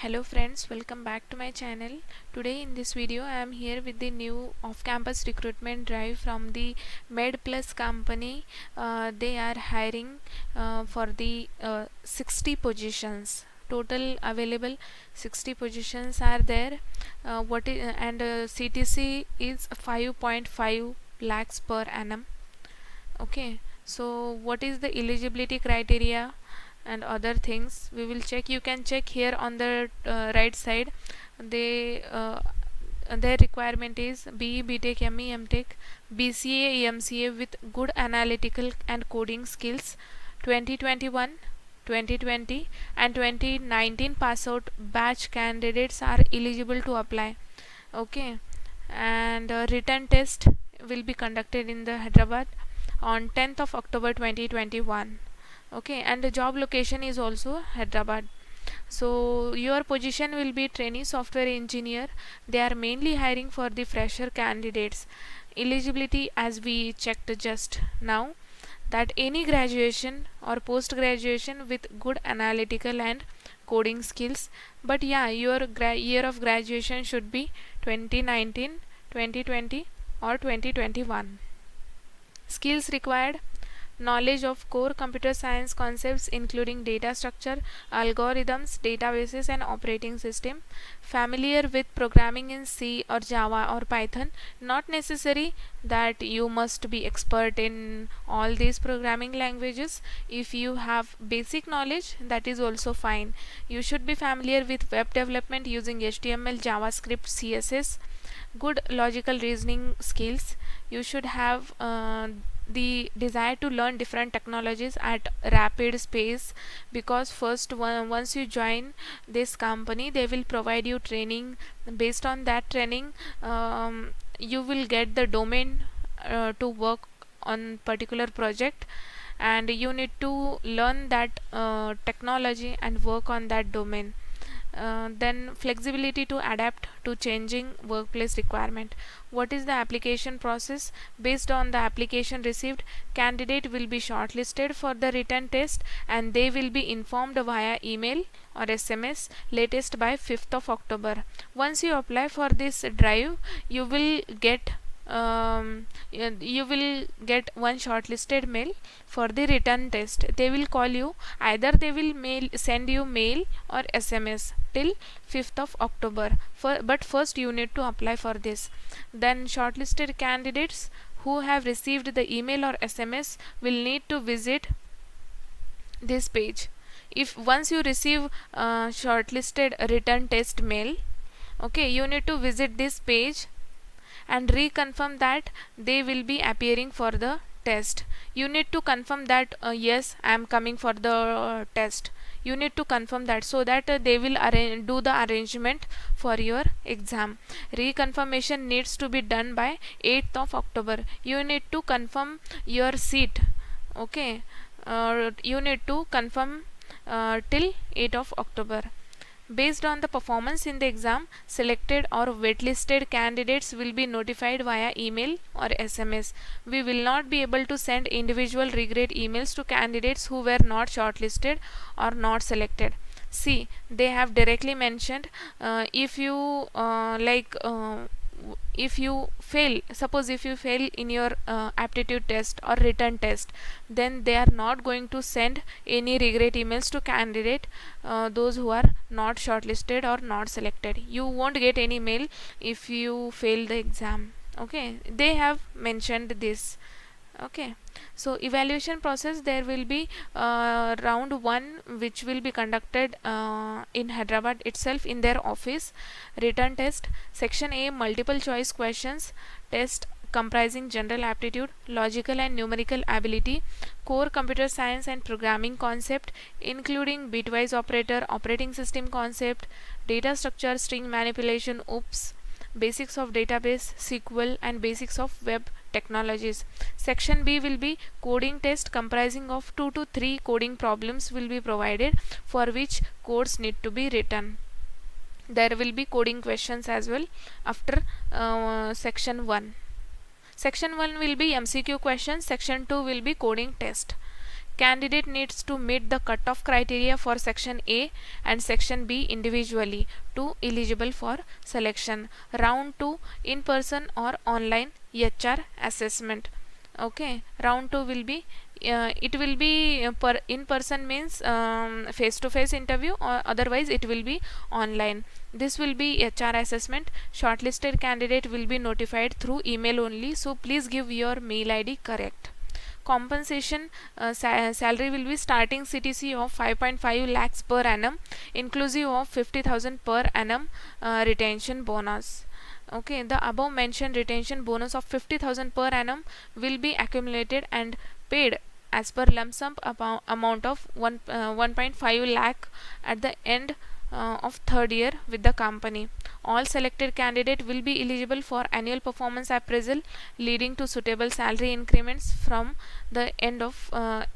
Hello friends, welcome back to my channel. Today in this video I am here with the new off-campus recruitment drive from the MedPlus company. They are hiring for the 60 positions. Total available 60 positions are there. CTC is 5.5 lakhs per annum. Okay, so what is the eligibility criteria and other things we will check. You can check here on the right side. They their requirement is BE, BTech, ME, MTech, BCA, EMCA with good analytical and coding skills, 2021, 2020 and 2019 pass out batch candidates are eligible to apply. Okay, and written test will be conducted in the Hyderabad on 10th of October 2021. Okay, and the job location is also Hyderabad. So your position will be trainee software engineer. They are mainly hiring for the fresher candidates. Eligibility, as we checked just now, that any graduation or post graduation with good analytical and coding skills. But yeah, your year of graduation should be 2019, 2020 or 2021. Skills required: knowledge of core computer science concepts including data structure, algorithms, databases and operating system, familiar with programming in C or Java or Python. Not necessary that you must be expert in all these programming languages. If you have basic knowledge, that is also fine. You should be familiar with web development using HTML, JavaScript, CSS, good logical reasoning skills. You should have the desire to learn different technologies at rapid pace, because once you join this company, they will provide you training. Based on that training, you will get the domain to work on particular project, and you need to learn that technology and work on that domain. Then flexibility to adapt to changing workplace requirement. What is the application process? Based on the application received, candidate will be shortlisted for the written test and they will be informed via email or SMS latest by 5th of October. Once you apply for this drive, you will get one shortlisted mail for the written test. They will call you, either they will send you mail or SMS till 5th of October. But first you need to apply for this. Then shortlisted candidates who have received the email or SMS will need to visit this page. If once you receive shortlisted written test mail, okay, you need to visit this page and reconfirm that they will be appearing for the test. You need to confirm that yes, I am coming for the test. You need to confirm that, so that they will do the arrangement for your exam. Reconfirmation needs to be done by 8th of October. You need to confirm your seat. Okay, you need to confirm till 8th of October. Based on the performance in the exam, selected or waitlisted candidates will be notified via email or SMS. We will not be able to send individual regret emails to candidates who were not shortlisted or not selected. See, they have directly mentioned, if you fail, suppose if you fail in your aptitude test or written test, then they are not going to send any regret emails to candidate those who are not shortlisted or not selected. You won't get any mail if you fail the exam. Okay, they have mentioned this. Okay, so evaluation process, there will be round 1 which will be conducted in Hyderabad itself in their office. Written test, section A, multiple choice questions test comprising general aptitude, logical and numerical ability, core computer science and programming concept including bitwise operator, operating system concept, data structure, string manipulation, OOPS, basics of database, SQL and basics of web technologies. Section B will be coding test comprising of 2 to 3 coding problems will be provided, for which codes need to be written. There will be coding questions as well after section 1. Section 1 will be MCQ questions, section 2 will be coding test. Candidate needs to meet the cutoff criteria for section A and section B individually to eligible for selection. Round 2, in person or online HR assessment. Okay, round 2 will be it will be per in person means face to face interview, or otherwise it will be online. This will be HR assessment. Shortlisted candidate will be notified through email only, so please give your mail ID correct. Compensation, salary will be starting CTC of 5.5 lakhs per annum, inclusive of 50,000 per annum retention bonus. Okay, the above mentioned retention bonus of 50,000 per annum will be accumulated and paid as per lump sum amount of 1.5 lakh at the end of third year with the company. All selected candidate will be eligible for annual performance appraisal, leading to suitable salary increments from the end of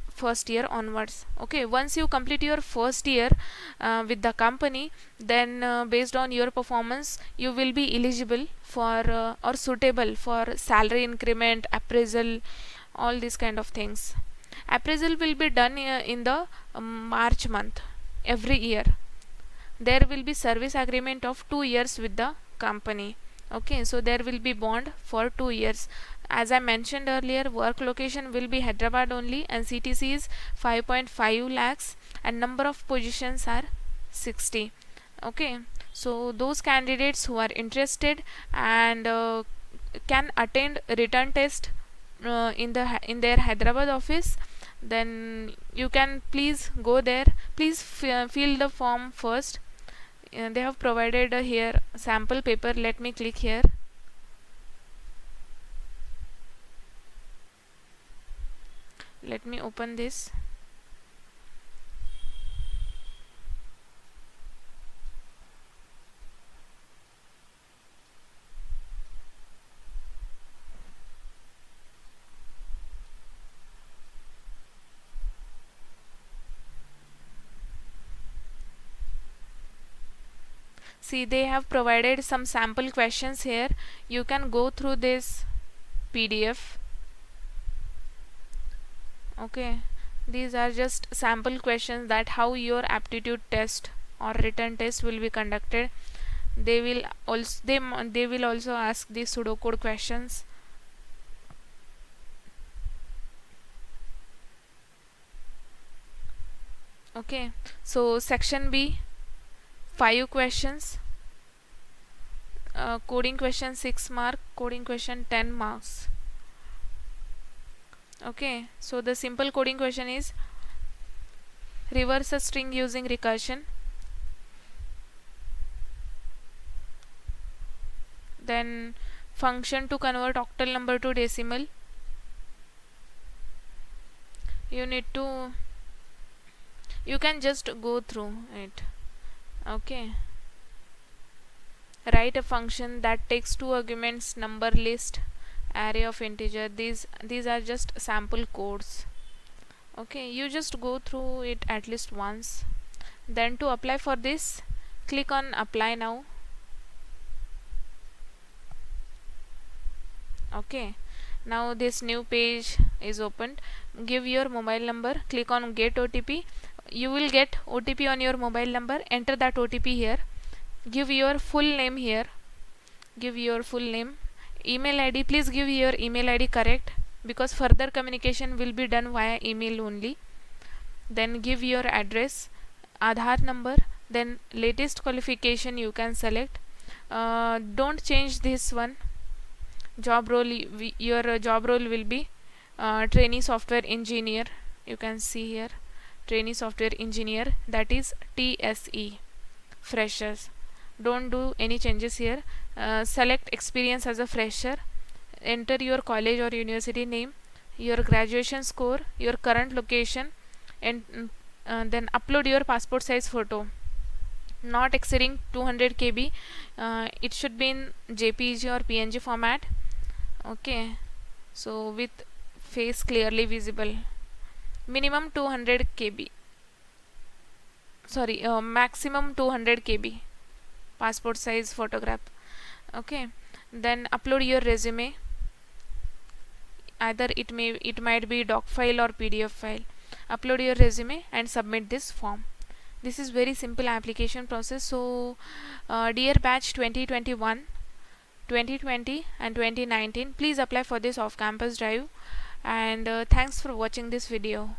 first year onwards. Okay, once you complete your first year with the company, then based on your performance you will be eligible for or suitable for salary increment, appraisal, all these kind of things. Appraisal will be done in the March month every year. There will be service agreement of 2 years with the company. Okay, so there will be bond for 2 years. As I mentioned earlier, work location will be Hyderabad only, and CTC is 5.5 lakhs and number of positions are 60. Okay, so those candidates who are interested and can attend return test in their Hyderabad office, then you can please go there. Please fill the form first. They have provided here sample paper. Let me click here. Let me open this. See, they have provided some sample questions here. You can go through this PDF. Okay, these are just sample questions that how your aptitude test or written test will be conducted. They will also ask the pseudocode questions. Okay, so section B, 5 questions. Coding question 6 mark, coding question 10 marks. Okay, so the simple coding question is reverse a string using recursion. Then function to convert octal number to decimal. You can just go through it. Okay, write a function that takes 2 arguments, number list, array of integer. These are just sample codes. Okay, you just go through it at least once. Then to apply for this, click on apply now. Okay, now this new page is opened. Give your mobile number, click on get OTP. You will get OTP on your mobile number. Enter that OTP here. Give your full name here. Give your full name. Email ID, please give your email ID correct, because further communication will be done via email only. Then give your address, Aadhaar number, then latest qualification you can select. Don't change this one. Job role, your job role will be trainee software engineer. You can see here trainee software engineer, that is TSE, freshers. Don't do any changes here. Select experience as a fresher. Enter your college or university name, your graduation score, your current location, and then upload your passport size photo, not exceeding 200 KB. It should be in JPG or PNG format. Okay, so with face clearly visible. Minimum 200 KB, sorry, maximum 200 KB passport size photograph. Okay, then upload your resume. Either it might be doc file or PDF file. upload your resume and submit this form. This is very simple application process. So dear batch 2021, 2020 and 2019, please apply for this off campus drive, and thanks for watching this video.